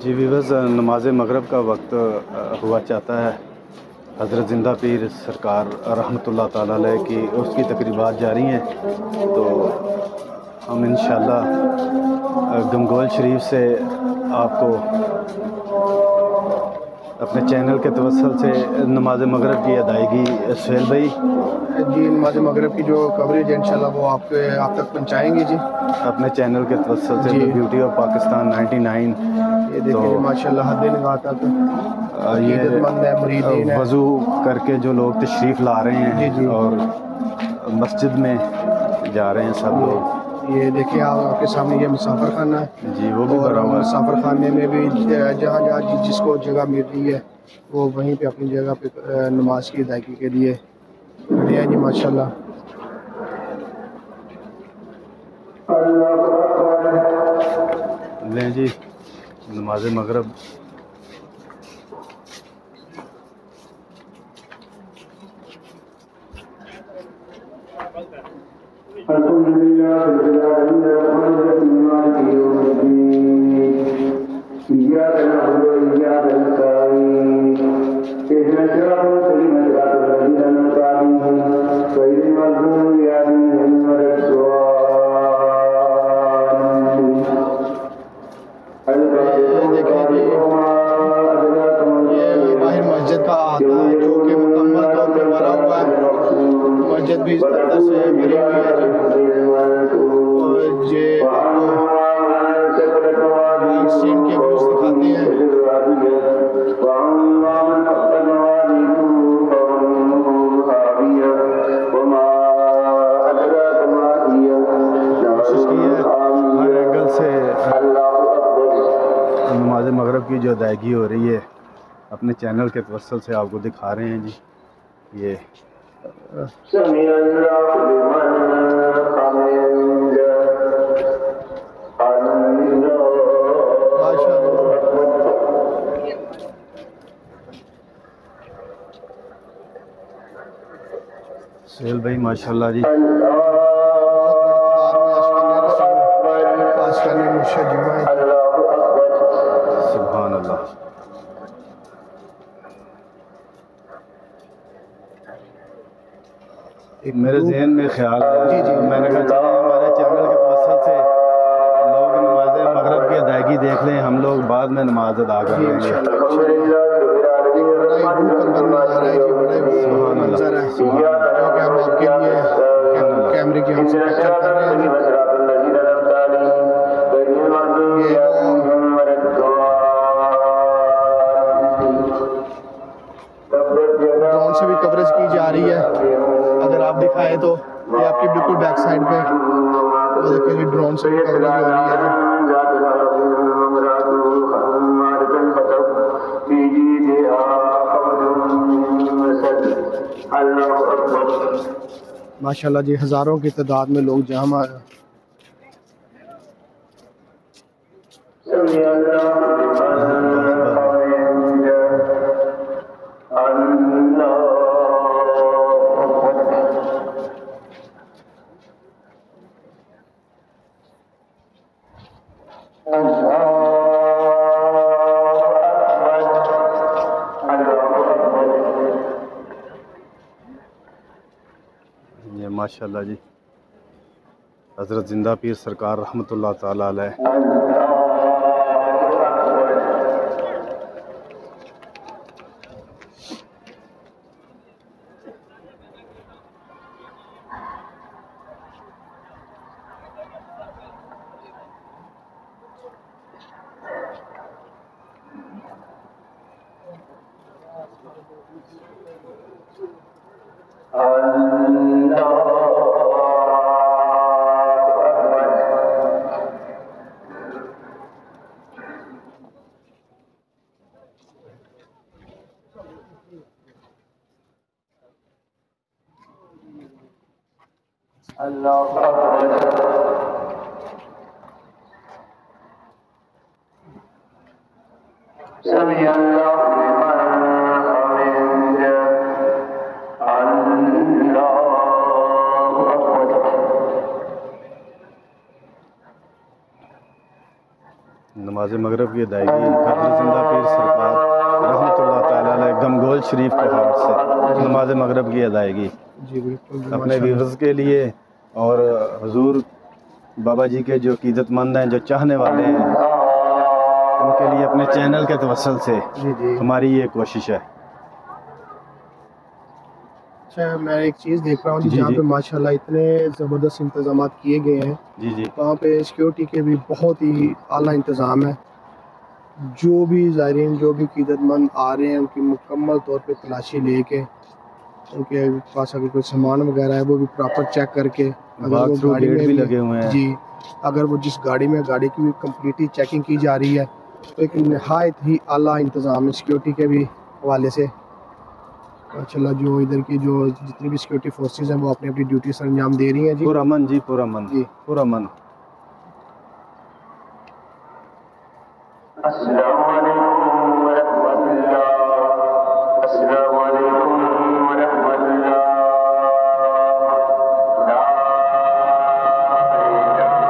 جی viewers, نماز مغرب کا وقت ہوا چاہتا ہے۔ حضرت زندہ پیر سرکار رحمۃ اللہ تعالیٰ علیہ کی اس کی تقریبات جاری ہیں، تو ہم انشاءاللہ گنگول شریف سے آپ کو اپنے چینل کے توسل سے نماز مغرب کی ادائیگی سہیل بھائی جی نماز مغرب کی جو کوریج ہے انشاءاللہ وہ آپ تک پہنچائیں گے جی اپنے چینل کے توسل سے بیوٹی آف پاکستان 99۔ یہ دیکھیں ماشاءاللہ حد نگاہ تک عقیدت مند ہے، مریدین ہے، وضو کر کے جو لوگ تشریف لا رہے ہیں اور مسجد میں جا رہے ہیں سب لوگ۔ یہ دیکھیں آپ کے سامنے یہ مسافر خانہ ہے جی، وہ بھی اور بھرا ہوا ہے۔ مسافر خانے میں بھی جہاں جس کو جگہ مل رہی ہے وہ وہیں پہ اپنی جگہ پہ نماز کی ادائیگی کے لیے کھڑے ہیں جی ماشاءاللہ۔ لیں جی نماز مغرب مسجد کا احاطہ ہے جو کہ مکمل طور پر بھرا ہوا ہے، مسجد بھی اس طرح سے بھری ہوئی ہے جی۔ یہ آپ کو وائٹ سین کے ویوز دکھاتے ہیں۔ کوشش کی ہے ہر اینگل سے نماز مغرب کی جو ادائیگی ہو رہی ہے اپنے چینل کے توسل سے آپ کو دکھا رہے ہیں جی۔ یہ سہیل بھائی ماشاءاللہ جی، سبحان اللہ۔ میرے ذہن میں خیال ہے، میں نے کہا چلیں ہمارے چینل کے توسل سے لوگ نماز مغرب کی ادائیگی دیکھ لیں، ہم لوگ بعد میں نماز ادا کر لیں گے۔ سبحان اللہ، سبحان اللہ، جو کہ ہم آپ کے لیے کیمرے کی ہم سے کیپچر کر رہے ہیں۔ ڈرون سے بھی کوریج کی جا رہی ہے، اگر آپ دکھائیں تو یہ آپ کی بالکل بیک سائڈ پہ وہ دیکھیں جی ڈرون سے بھی کوریج ہو رہی ہے۔ ماشاءاللہ جی ہزاروں کی تعداد میں لوگ جمع ہیں۔ یہ ماشاءاللہ جی حضرت زندہ پیر سرکار رحمۃ اللہ تعالیٰ علیہ۔ نماز مغرب کی ادائیگی حضرت زندہ پیر سرکار رحمۃ اللہ تعالیٰ علیہ گمگول شریف کے ہاتھ سے نماز مغرب کی ادائیگی جی بالکل اپنے ویورز کے لیے اور حضور بابا جی کے جو عقیدت مند ہیں، جو چاہنے والے ہیں، ان کے لیے اپنے چینل کے توسل سے جی ہماری یہ کوشش ہے۔ اچھا، میں ایک چیز دیکھ رہا ہوں جی جہاں جی پہ ماشاءاللہ اتنے زبردست انتظامات کیے گئے ہیں، جی جی وہاں پہ سیکیورٹی کے بھی بہت ہی اعلیٰ انتظام ہے۔ جو بھی زائرین، جو بھی عقیدت مند آ رہے ہیں، ان کی مکمل طور پہ تلاشی لے کے ان کے پاس اگر کوئی سامان وغیرہ ہے وہ بھی پراپر چیک کر کے، اگر واک وہ تھرو گاڑی گیٹ میں بھی لگے ہوئے ہیں۔ جی اگر وہ جس گاڑی میں گاڑی کی بھی کمپلیٹلی چیکنگ کی جا رہی ہے، تو ایک نہایت ہی اعلیٰ انتظام ہے سیکیورٹی کے بھی حوالے سے۔ ماشاءاللہ جو ادھر کی جو جتنی بھی سیکیورٹی فورسز ہیں وہ اپنی اپنی ڈیوٹی سر انجام دے رہی ہیں جی۔ پرامن جی، پرامن جی پرامن۔ السلام علیکم ورحمۃ اللہ، السلام علیکم ورحمۃ اللہ، لا الہ الا اللہ،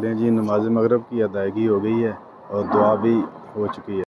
لیں جی، نماز مغرب کی ادائیگی ہو گئی ہے اور دعا بھی ہو چکی ہے۔